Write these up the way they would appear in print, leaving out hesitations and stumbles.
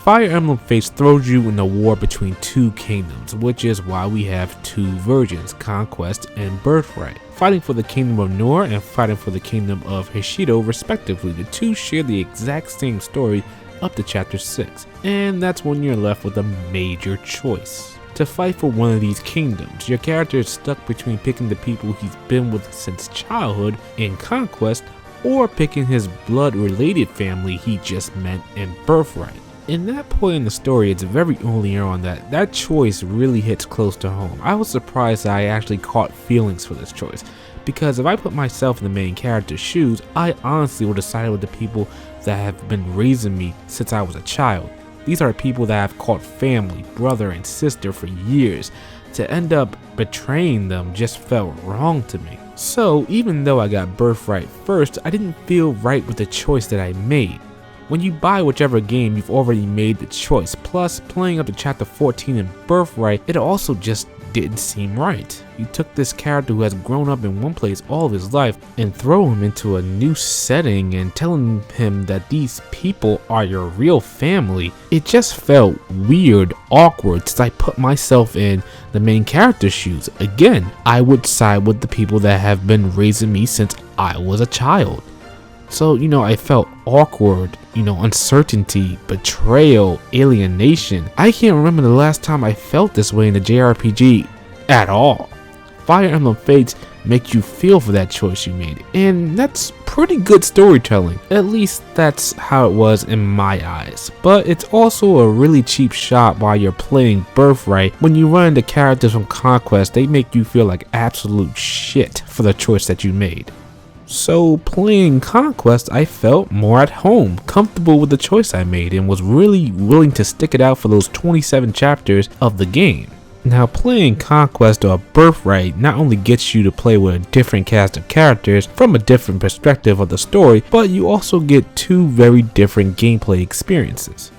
Fire Emblem Fates throws you in the war between two kingdoms, which is why we have two versions, Conquest and Birthright. Fighting for the Kingdom of Nohr and fighting for the Kingdom of Hishido respectively. The two share the exact same story up to chapter 6, and that's when you're left with a major choice. To fight for one of these kingdoms, your character is stuck between picking the people he's been with since childhood in Conquest or picking his blood-related family he just met in Birthright. In that point in the story, it's very early on that choice really hits close to home. I was surprised that I actually caught feelings for this choice, because if I put myself in the main character's shoes, I honestly would have sided with the people that have been raising me since I was a child. These are people that I've called family, brother and sister for years. To end up betraying them just felt wrong to me. So even though I got Birthright first, I didn't feel right with the choice that I made. When you buy whichever game, you've already made the choice. Plus, playing up to chapter 14 in Birthright, it also just didn't seem right. You took this character who has grown up in one place all of his life and throw him into a new setting and telling him that these people are your real family. It just felt weird, awkward, since I put myself in the main character's shoes. Again, I would side with the people that have been raising me since I was a child. So, I felt awkward, uncertainty, betrayal, alienation. I can't remember the last time I felt this way in a JRPG at all. Fire Emblem Fates make you feel for that choice you made, and that's pretty good storytelling. At least that's how it was in my eyes. But it's also a really cheap shot while you're playing Birthright. When you run into characters from Conquest, they make you feel like absolute shit for the choice that you made. So playing Conquest, I felt more at home, comfortable with the choice I made, and was really willing to stick it out for those 27 chapters of the game. Now playing Conquest or Birthright not only gets you to play with a different cast of characters from a different perspective of the story, but you also get two very different gameplay experiences.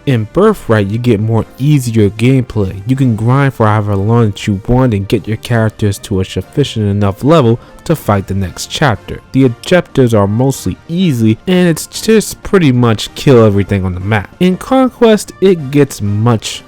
In Birthright, you get more easier gameplay. You can grind for however long that you want and get your characters to a sufficient enough level to fight the next chapter. The objectives are mostly easy, and it's just pretty much kill everything on the map. In Conquest, it gets much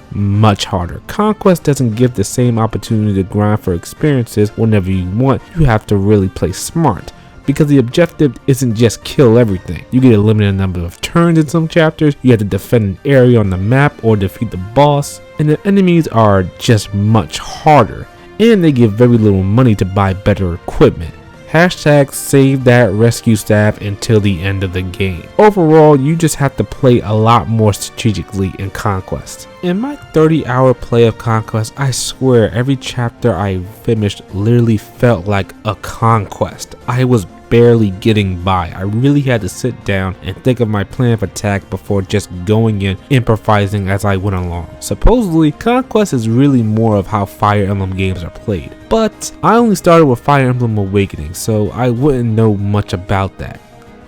harder. Conquest doesn't give the same opportunity to grind for experiences whenever you want. You have to really play smart, because the objective isn't just kill everything. You get a limited number of turns in some chapters, you have to defend an area on the map or defeat the boss, and the enemies are just much harder, and they give very little money to buy better equipment. Hashtag save that rescue staff until the end of the game. Overall, you just have to play a lot more strategically in Conquest. In my 30-hour play of Conquest, I swear every chapter I finished literally felt like a conquest. I was barely getting by. I really had to sit down and think of my plan of attack before just going in, improvising as I went along. Supposedly, Conquest is really more of how Fire Emblem games are played, but I only started with Fire Emblem Awakening, so I wouldn't know much about that.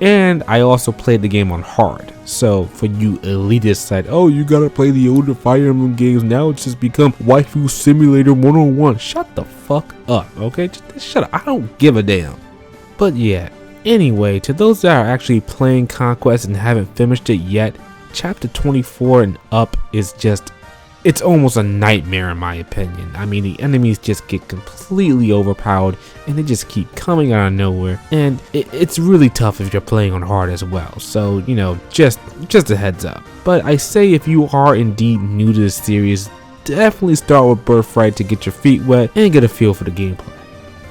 And I also played the game on hard. So for you elitists that, oh, you gotta play the older Fire Emblem games, now it's just become Waifu Simulator 101. Shut the fuck up, okay? Just shut up. I don't give a damn. But yeah, anyway, to those that are actually playing Conquest and haven't finished it yet, chapter 24 and up is just, it's almost a nightmare in my opinion. I mean, the enemies just get completely overpowered and they just keep coming out of nowhere, and it's really tough if you're playing on hard as well. So, just a heads up. But I say if you are indeed new to this series, definitely start with Birthright to get your feet wet and get a feel for the gameplay.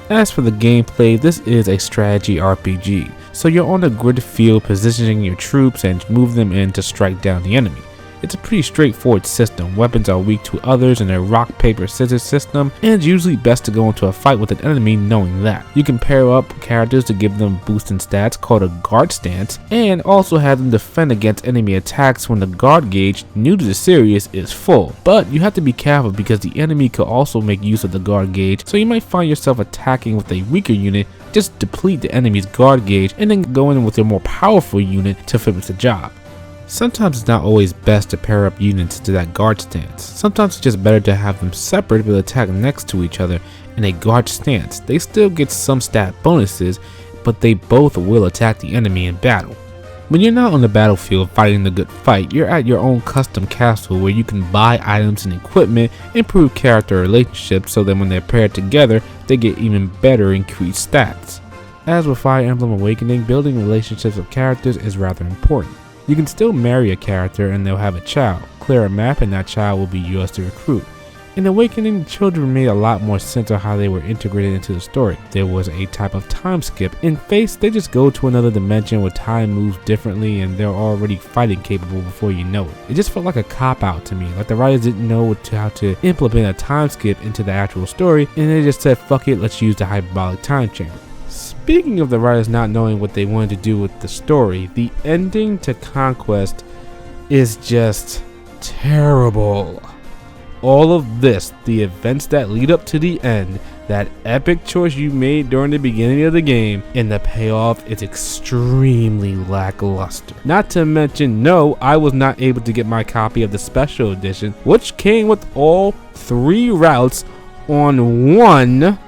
As for the gameplay, this is a strategy RPG, so you're on a grid field positioning your troops and move them in to strike down the enemy. It's a pretty straightforward system. Weapons are weak to others in a rock, paper, scissors system, and it's usually best to go into a fight with an enemy knowing that. You can pair up characters to give them boosting stats called a guard stance, and also have them defend against enemy attacks when the guard gauge, new to the series, is full. But you have to be careful because the enemy could also make use of the guard gauge, so you might find yourself attacking with a weaker unit, just deplete the enemy's guard gauge, and then go in with a more powerful unit to finish the job. Sometimes it's not always best to pair up units to that guard stance. Sometimes it's just better to have them separate but attack next to each other in a guard stance. They still get some stat bonuses, but they both will attack the enemy in battle. When you're not on the battlefield fighting the good fight, you're at your own custom castle where you can buy items and equipment, improve character relationships so that when they're paired together, they get even better increased stats. As with Fire Emblem Awakening, building relationships with characters is rather important. You can still marry a character and they'll have a child, clear a map and that child will be yours to recruit. In Awakening, the children made a lot more sense of how they were integrated into the story. There was a type of time skip. In Fates, they just go to another dimension where time moves differently and they're already fighting capable before you know it. It just felt like a cop-out to me, like the writers didn't know how to implement a time skip into the actual story and they just said, fuck it, let's use the hyperbolic time chamber. Speaking of the writers not knowing what they wanted to do with the story, the ending to Conquest is just terrible. All of this, the events that lead up to the end, that epic choice you made during the beginning of the game, and the payoff is extremely lackluster. Not to mention, no, I was not able to get my copy of the special edition, which came with all 3 routes on one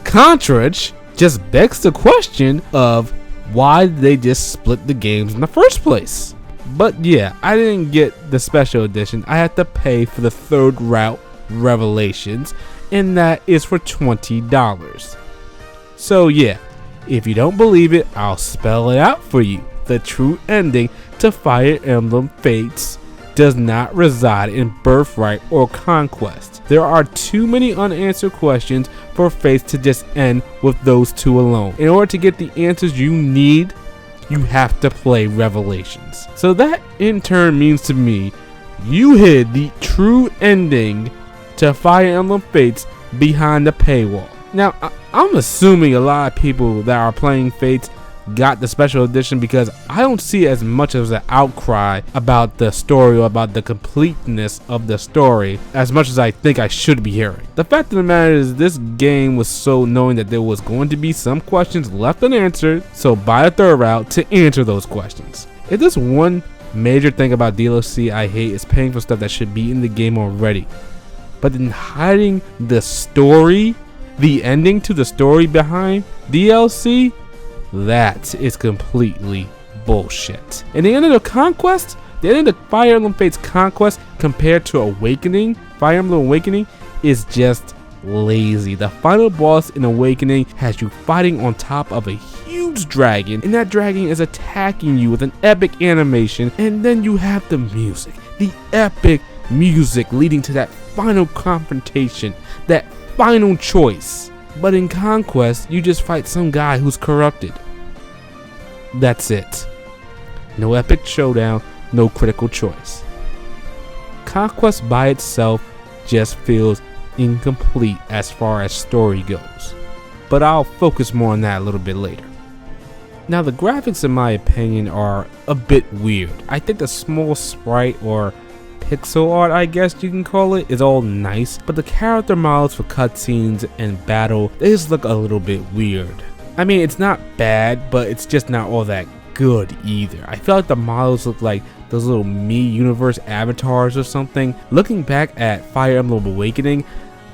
cartridge. Just begs the question of why did they just split the games in the first place? But yeah, I didn't get the special edition. I had to pay for the 3rd route, Revelations, and that is for $20. So yeah, if you don't believe it, I'll spell it out for you. The true ending to Fire Emblem Fates does not reside in Birthright or Conquest. There are too many unanswered questions for Fates to just end with those 2 alone. In order to get the answers you need, you have to play Revelations. So that in turn means to me, you hid the true ending to Fire Emblem Fates behind the paywall. Now, I'm assuming a lot of people that are playing Fates got the special edition because I don't see as much as an outcry about the story or about the completeness of the story as much as I think I should be hearing. The fact of the matter is this game was so knowing that there was going to be some questions left unanswered, so buy a 3rd route to answer those questions. If there's one major thing about DLC I hate is paying for stuff that should be in the game already, but then hiding the story, the ending to the story behind DLC, that is completely bullshit. And the end of the Conquest, the end of the Fire Emblem Fates Conquest compared to Awakening, Fire Emblem Awakening is just lazy. The final boss in Awakening has you fighting on top of a huge dragon, and that dragon is attacking you with an epic animation, and then you have the music, the epic music leading to that final confrontation, that final choice. But in Conquest, you just fight some guy who's corrupted. That's it. No epic showdown, no critical choice. Conquest by itself just feels incomplete as far as story goes. But I'll focus more on that a little bit later. Now the graphics in my opinion are a bit weird. I think the small sprite or pixel art, I guess you can call it, is all nice, but the character models for cutscenes and battle, they just look a little bit weird. I mean, it's not bad, but it's just not all that good either. I feel like the models look like those little Mii Universe avatars or something. Looking back at Fire Emblem Awakening,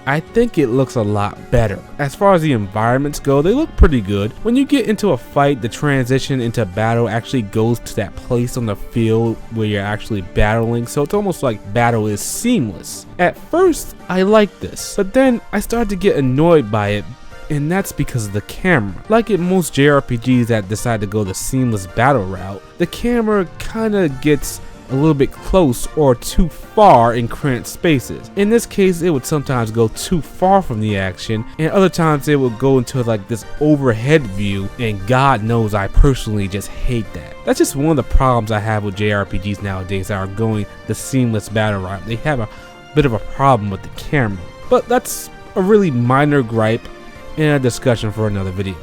I think it looks a lot better. As far as the environments go, they look pretty good. When you get into a fight, the transition into battle actually goes to that place on the field where you're actually battling, so it's almost like battle is seamless. At first, I liked this, but then I started to get annoyed by it, and that's because of the camera. Like in most JRPGs that decide to go the seamless battle route, the camera kinda gets a little bit close or too far in cramped spaces. In this case, it would sometimes go too far from the action, and other times it would go into like this overhead view, and God knows I personally just hate that. That's just one of the problems I have with JRPGs nowadays that are going the seamless battle route. They have a bit of a problem with the camera, but that's a really minor gripe and a discussion for another video.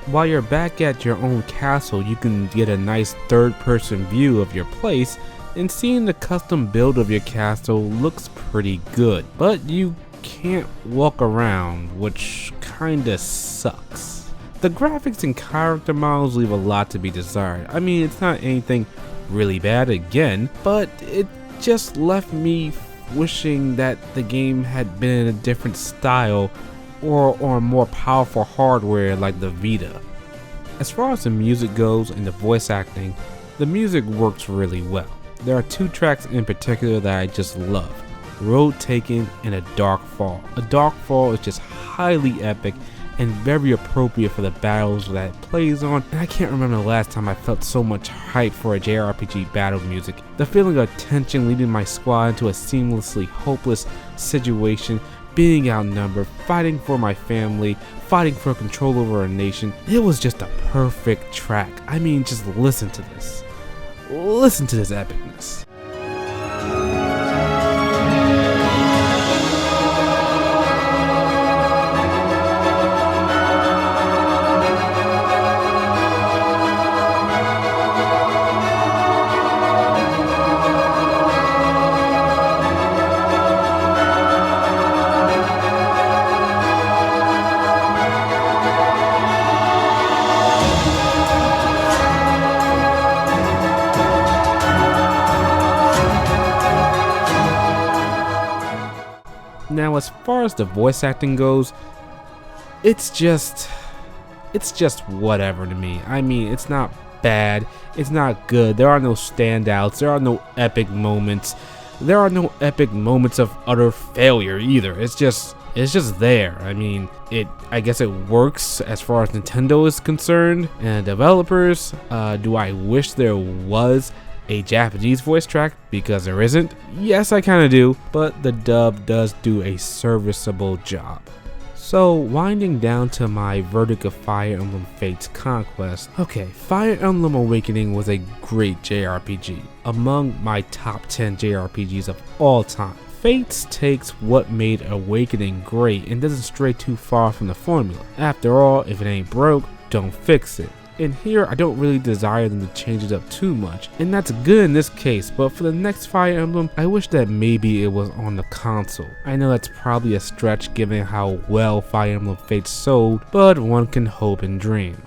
While you're back at your own castle, you can get a nice third-person view of your place, and seeing the custom build of your castle looks pretty good, but you can't walk around, which kinda sucks. The graphics and character models leave a lot to be desired. I mean, it's not anything really bad again, but it just left me wishing that the game had been in a different style or on more powerful hardware like the Vita. As far as the music goes and the voice acting, the music works really well. There are 2 tracks in particular that I just love: Road Taken and A Dark Fall. A Dark Fall is just highly epic and very appropriate for the battles that it plays on, and I can't remember the last time I felt so much hype for a JRPG battle music. The feeling of tension leading my squad into a seamlessly hopeless situation, being outnumbered, fighting for my family, fighting for control over a nation. It was just a perfect track. I mean, just listen to this. Listen to this epicness. Now, as far as the voice acting goes, it's just whatever to me. I mean, it's not bad, it's not good. There are no standouts, there are no epic moments. There are no epic moments of utter failure either. It's just there. I mean, I guess it works as far as Nintendo is concerned. And developers, do I wish there was a Japanese voice track? Because there isn't. Yes, I kind of do, but the dub does do a serviceable job. So, winding down to my verdict of Fire Emblem Fates Conquest. Okay, Fire Emblem Awakening was a great JRPG, among my top 10 JRPGs of all time. Fates takes what made Awakening great and doesn't stray too far from the formula. After all, if it ain't broke, don't fix it. And here, I don't really desire them to change it up too much, and that's good in this case, but for the next Fire Emblem, I wish that maybe it was on the console. I know that's probably a stretch given how well Fire Emblem Fates sold, but one can hope and dream.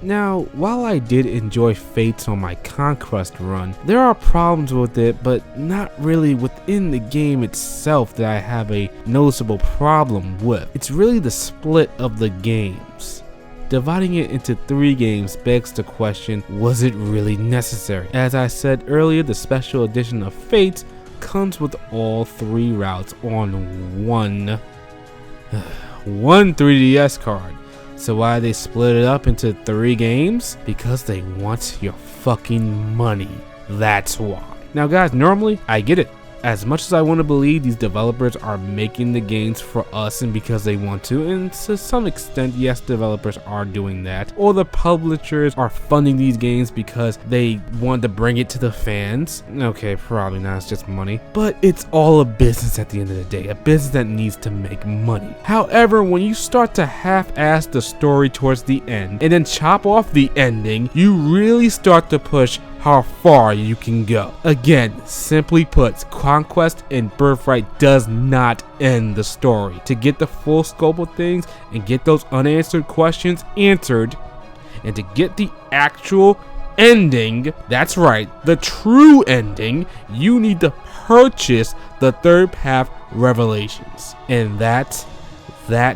Now, while I did enjoy Fates on my Conquest run, there are problems with it, but not really within the game itself that I have a noticeable problem with. It's really the split of the games. Dividing it into 3 games begs the question, was it really necessary? As I said earlier, the special edition of Fates comes with all 3 routes on one 3DS card. So why they split it up into 3 games? Because they want your fucking money. That's why. Now guys, normally I get it. As much as I want to believe these developers are making the games for us and because they want to, and to some extent, yes, developers are doing that, or the publishers are funding these games because they want to bring it to the fans. Okay, probably not, it's just money. But it's all a business at the end of the day, a business that needs to make money. However, when you start to half-ass the story towards the end and then chop off the ending, you really start to push how far you can go. Again, simply put, Conquest and Birthright does not end the story. To get the full scope of things and get those unanswered questions answered, and to get the actual ending, that's right, the true ending, you need to purchase the Third Path Revelations. And that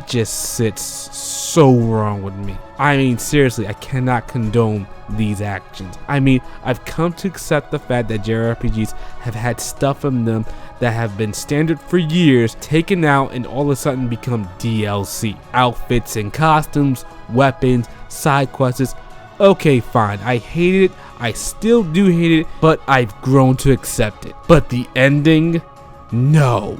just sits so wrong with me. I mean, seriously, I cannot condone these actions. I mean, I've come to accept the fact that JRPGs have had stuff in them that have been standard for years taken out and all of a sudden become DLC. Outfits and costumes, weapons, side quests. Okay, fine, I hate it, I still do hate it, but I've grown to accept it. But the ending? No,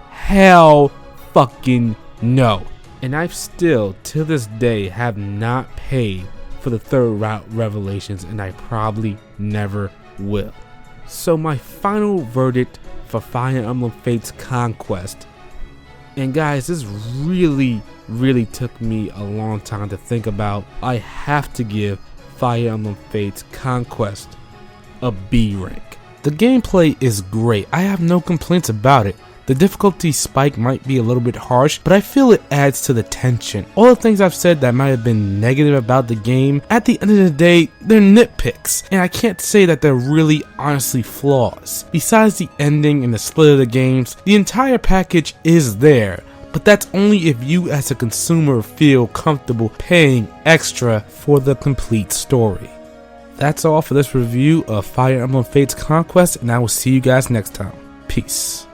hell fucking no. And I've still, to this day, have not paid for the Third Route Revelations, and I probably never will. So my final verdict for Fire Emblem Fates Conquest, and guys, this really took me a long time to think about. I have to give Fire Emblem Fates Conquest a B rank. The gameplay is great, I have no complaints about it. The difficulty spike might be a little bit harsh, but I feel it adds to the tension. All the things I've said that might have been negative about the game, at the end of the day, they're nitpicks, and I can't say that they're really honestly flaws. Besides the ending and the split of the games, the entire package is there, But that's only if you as a consumer feel comfortable paying extra for the complete story. That's all for this review of Fire Emblem Fates Conquest, and I will see you guys next time. Peace.